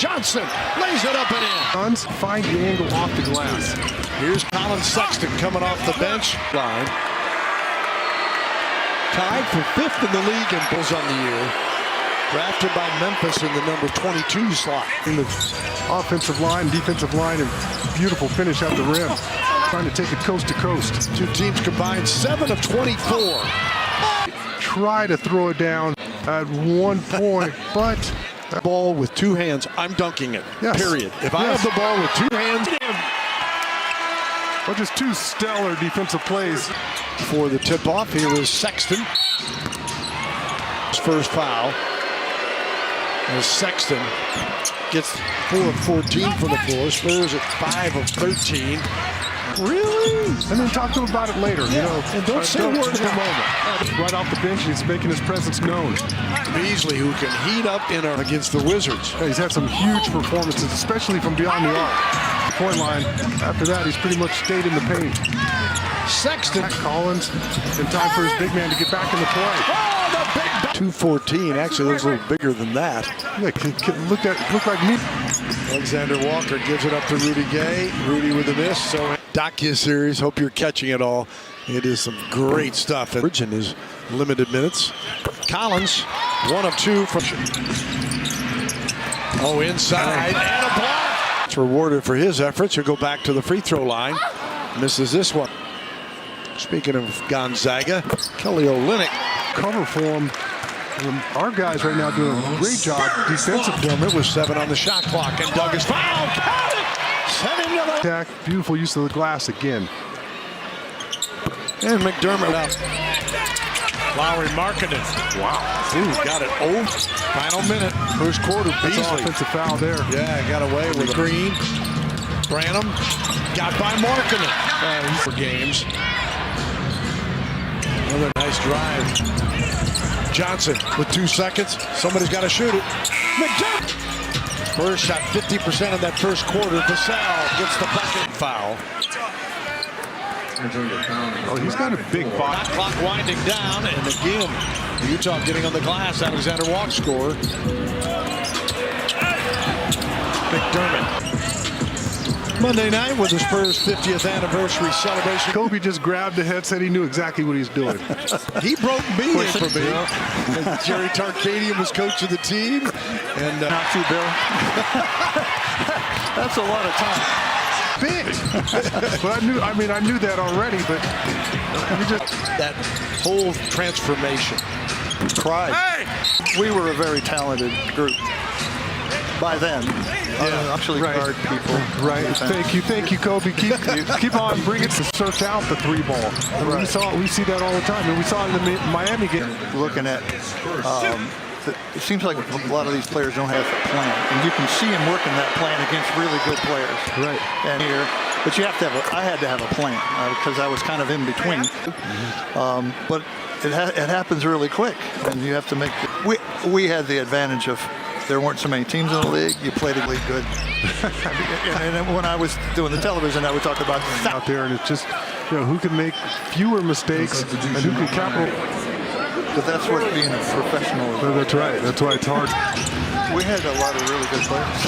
Johnson lays it up and in. Suns find the angle off the glass. Here's Colin Sexton coming off the bench line. Tied for 5th in the league in Bulls on the year. Drafted by Memphis in the number 22 slot. In the offensive line, defensive line, and beautiful finish at the rim. Trying to take it coast to coast. Two teams combined 7 of 24. Try to throw it down at one point, but ball with 2 hands, I'm dunking it. Yes. Period. If I have the ball with 2 hands, well, just 2 stellar defensive plays. For the tip-off, here is Sexton. His first foul. As Sexton gets 4 of 14 from the floor. Spurs at 5 of 13. Really? And then talk to him about it later. Yeah. You know, and don't say a word at the moment. Right off the bench, he's making his presence known. Beasley, who can heat up in against the Wizards. Yeah, he's had some huge performances, especially from beyond the arc. Point line. After that, he's pretty much stayed in the paint. Sexton. Collins in time for his big man to get back in the play. Oh, the big 214. Actually, looks a little bigger than that. Yeah, look like me. Alexander Walker gives it up to Rudy Gay. Rudy with a miss. So Docu series. Hope you're catching it all. It is some great stuff. In his limited minutes. Collins, 1 of 2 from. Oh, inside and a block. It's rewarded for his efforts. He'll go back to the free throw line. Misses this one. Speaking of Gonzaga, Kelly Olynyk. Cover for him. Our guys right now doing a great job defensively. It was 7 on the shot clock, and Doug is fouled. Count it! Send him to the attack. Beautiful use of the glass again. And McDermott out. Lowry marking it. Wow. Ooh, got it. Oh, final minute. First quarter. Beasley. Offensive foul there. Yeah, got away with Green. Branham got by Markkanen. For games. Another nice drive. Johnson with 2 seconds. Somebody's got to shoot it. McDermott. Spurs shot 50% of that first quarter. Vassell gets the bucket. Foul. Oh, he's got a big box. Clock winding down, and again, Utah getting on the glass. Alexander Walk score. McDermott. Monday night with the Spurs 50th anniversary celebration. Kobe just grabbed the headset. He knew exactly what he's doing. He broke me in for me. Jerry Tarkanian was coach of the team. And not too, Bill. That's a lot of time. Big. But I knew that already, but you just that whole transformation. Cried. Hey! We were a very talented group by then. Actually, right. guard people. Right. Thank you, Kobe. Keep on bringing it to search out the 3 ball. I mean, we see that all the time, and we saw it in the Miami game. Looking at. It seems like a lot of these players don't have a plan, and you can see him working that plan against really good players. Right. And here, but you have to have. I had to have a plan because I was kind of in between. But it happens really quick, and you have to make. We had the advantage of there weren't so many teams in the league. You played it really good. and when I was doing the television, I would talk about out there, and it's just who can make fewer mistakes and who can capitalize. But that's what being a professional is. That's right. That's why it's hard. We had a lot of really good players.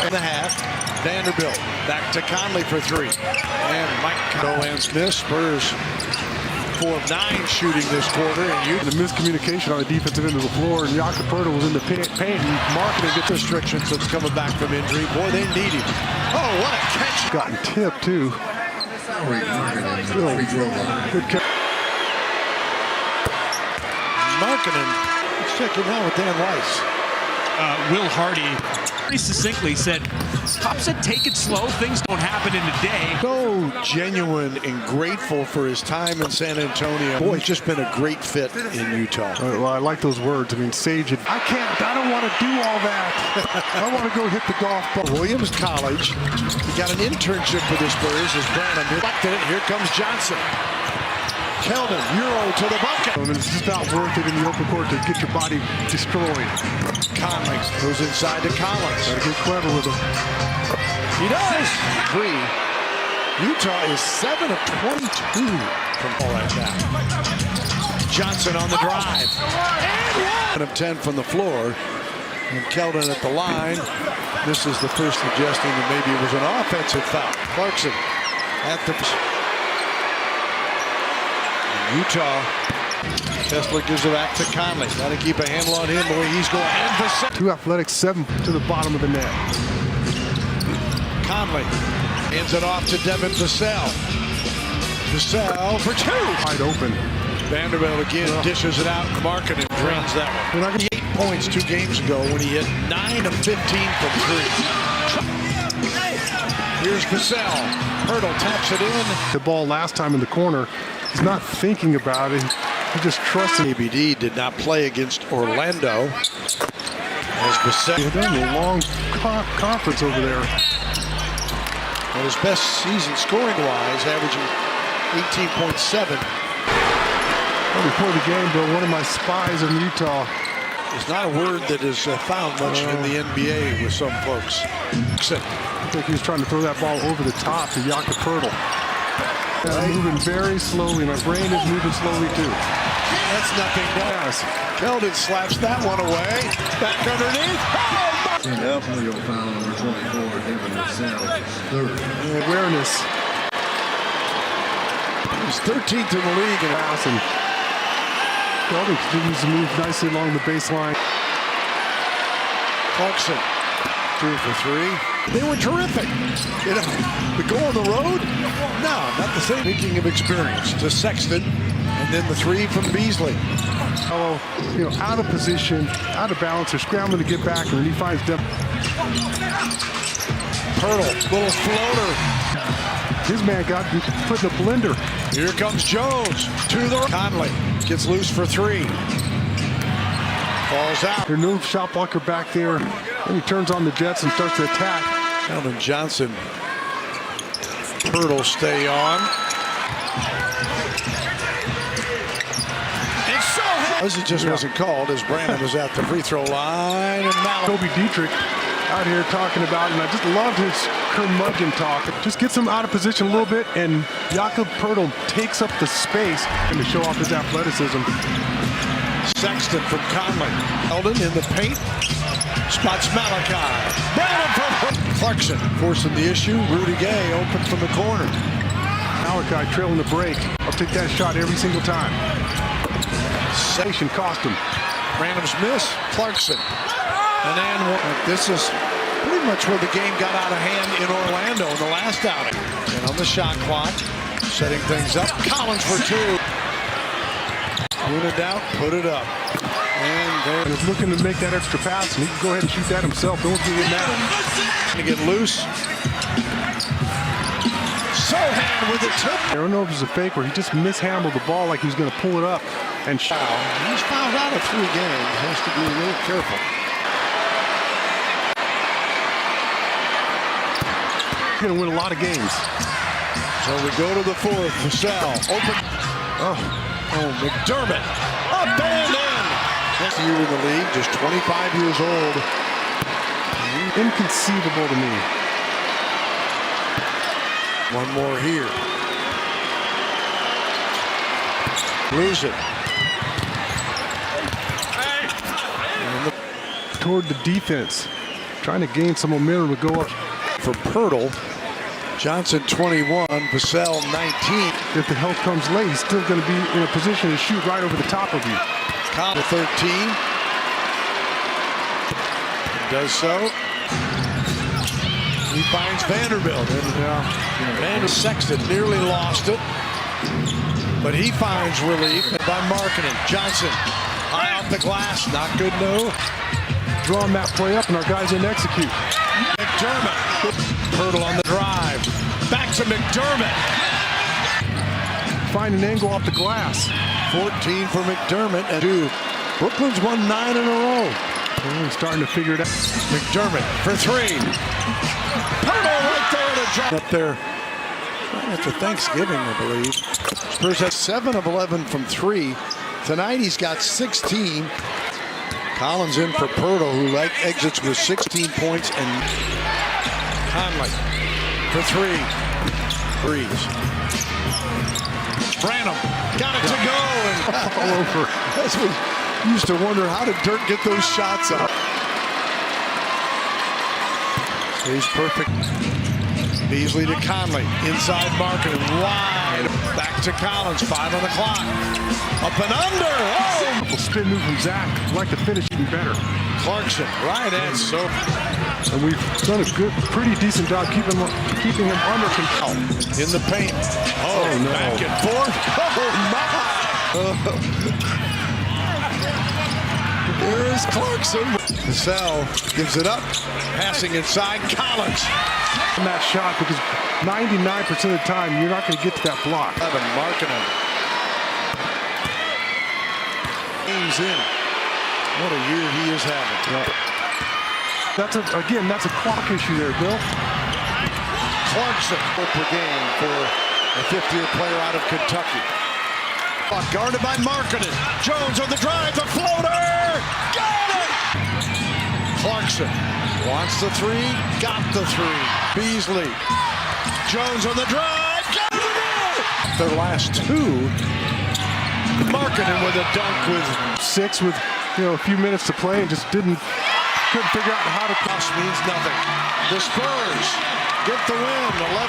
In the half, Vanderbilt back to Conley for 3. And Mike Cohen's miss. Spurs 4 of 9 shooting this quarter. And the miscommunication on the defensive end of the floor. And Jakob Poeltl was in the paint. And Markkanen gets restrictions since coming back from injury. Boy, they need him. Oh, what a catch. Gotten tipped, too. Good catch. Markkanen checking out with Dan Weiss. Will Hardy pretty succinctly said, Pop said take it slow, things don't happen in a day. So genuine and grateful for his time in San Antonio. Boy, he's just been a great fit in Utah. Well, I like those words. I mean, Sage, I don't want to do all that. I want to go hit the golf ball. Williams College, he got an internship for the Spurs as Branham deflected it. Here comes Johnson. Keldon, Euro to the bucket. It's just not worth it in the open court to get your body destroyed. Conley goes inside to Collins. Gotta get clever with him. He does. 3. Utah is 7 of 22 from all like that. Johnson on the drive. And 1 of 10 from the floor. And Keldon at the line. This is the first suggesting that maybe it was an offensive foul. Clarkson at the Utah. Kessler gives it back to Conley. Got to keep a handle on him the way he's going. And Vassell. Too athletic, 7 to the bottom of the net. Conley hands it off to Devin Vassell. Vassell for 2. Wide open. Vanderbilt again dishes it out. Marketing drains that one. We're not gonna 8 points 2 games ago when he hit 9 of 15 from 3. Here's Vassell. Hurdle taps it in. The ball last time in the corner. He's not thinking about it. He just trusted. ABD did not play against Orlando. As Vassell. They're in a long conference over there. Well, his best season scoring-wise, averaging 18.7. Well, before the game, though, one of my spies in Utah. It's not a word that is found much in the NBA with some folks. I think he was trying to throw that ball over the top to Jakob Poeltl. Moving very slowly. My brain is moving slowly, too. That's nothing down. Keldon slaps that one away. Back underneath. Awareness. He's 13th in the league in passing. Keldon continues to move nicely along the baseline. Clarkson, 2 for 3. They were terrific. You know, the goal on the road? No, not the same. Speaking of experience, to Sexton, and then the 3 from Beasley. Oh, you know, out of position, out of balance. They're scrambling to get back, and then he finds them. Poeltl, little floater. His man got put in a blender. Here comes Jones to the Conley gets loose for 3. Falls out. There's no shot blocker back there. Then he turns on the Jets and starts to attack. Keldon Johnson. Poeltl stay on. And so it just wasn't called as Brandon was at the free throw line. And Kobe Dietrich out here talking about it, and I just loved his curmudgeon talk. Just gets him out of position a little bit, and Jakob Poeltl takes up the space and to show off his athleticism. Sexton from Conley. Keldon in the paint. Spots Malachi. Brandon from Clarkson forcing the issue. Rudy Gay open from the corner. Malachi trailing the break. I'll take that shot every single time. Station cost him. Random's miss. Clarkson. And then this is pretty much where the game got out of hand in Orlando in the last outing. And on the shot clock, setting things up. Collins for 2. Moon it out, put it up. And there. He's looking to make that extra pass, and he can go ahead and shoot that himself. Don't get mad. To get loose. Sohan with a tip. I don't know if it was a fake or he just mishandled the ball like he was going to pull it up and shout. He's fouled out of 3 games. Has to be a little careful. Going to win a lot of games. So we go to the 4th. Vassell open. Oh, McDermott up and in. Next year in the league, just 25 years old. Inconceivable to me. One more here. Lose it. Toward the defense, trying to gain some momentum to go up. For Poeltl. Johnson 21, Vassell 19. If the help comes late, he's still going to be in a position to shoot right over the top of you. Conley 13. Does so. He finds Vanderbilt. And Sexton nearly lost it. But he finds relief by Marketing. Johnson high off the glass. Not good, no. Drawing that play up, and our guys didn't execute. McDermott. Poeltl on the drive. Back to McDermott. Find an angle off the glass. 14 for McDermott. And 2. Brooklyn's won 9 in a row. He's starting to figure it out. McDermott for 3. Poeltl right there to drop. Up there right after Thanksgiving, I believe. Spurs has 7 of 11 from 3. Tonight he's got 16. Collins in for Poeltl, who exits with 16 points, and Conley for 3. Breeze. Branham got it to go, and all over. That's what used to wonder, how did Dirk get those shots up? He's perfect. Beasley to Conley. Inside Marketing. Wide. Back to Collins. 5 on the clock. Up and under. Oh! Spin move from Zach. I'd like to finish even better. Clarkson. Right at Soap. And we've done a pretty decent job keeping him under control. In the paint. Oh no. Back and forth. Oh, my. Here's Clarkson. Cassell gives it up. Passing inside. Collins. On that shot, because 99% of the time you're not going to get to that block. Marketing. Game's in. What a year he is having. That's a clock issue there, Bill. Clarkson per game for a fifth-year player out of Kentucky. Guarded by Marketing. Jones on the drive, the floater! Got it! Clarkson wants the three, got the three. Beasley. Jones on the drive, got it! Their last two. Marketing with a dunk with 6 with a few minutes to play and just couldn't figure out how to cross means nothing. The Spurs get the win, 11.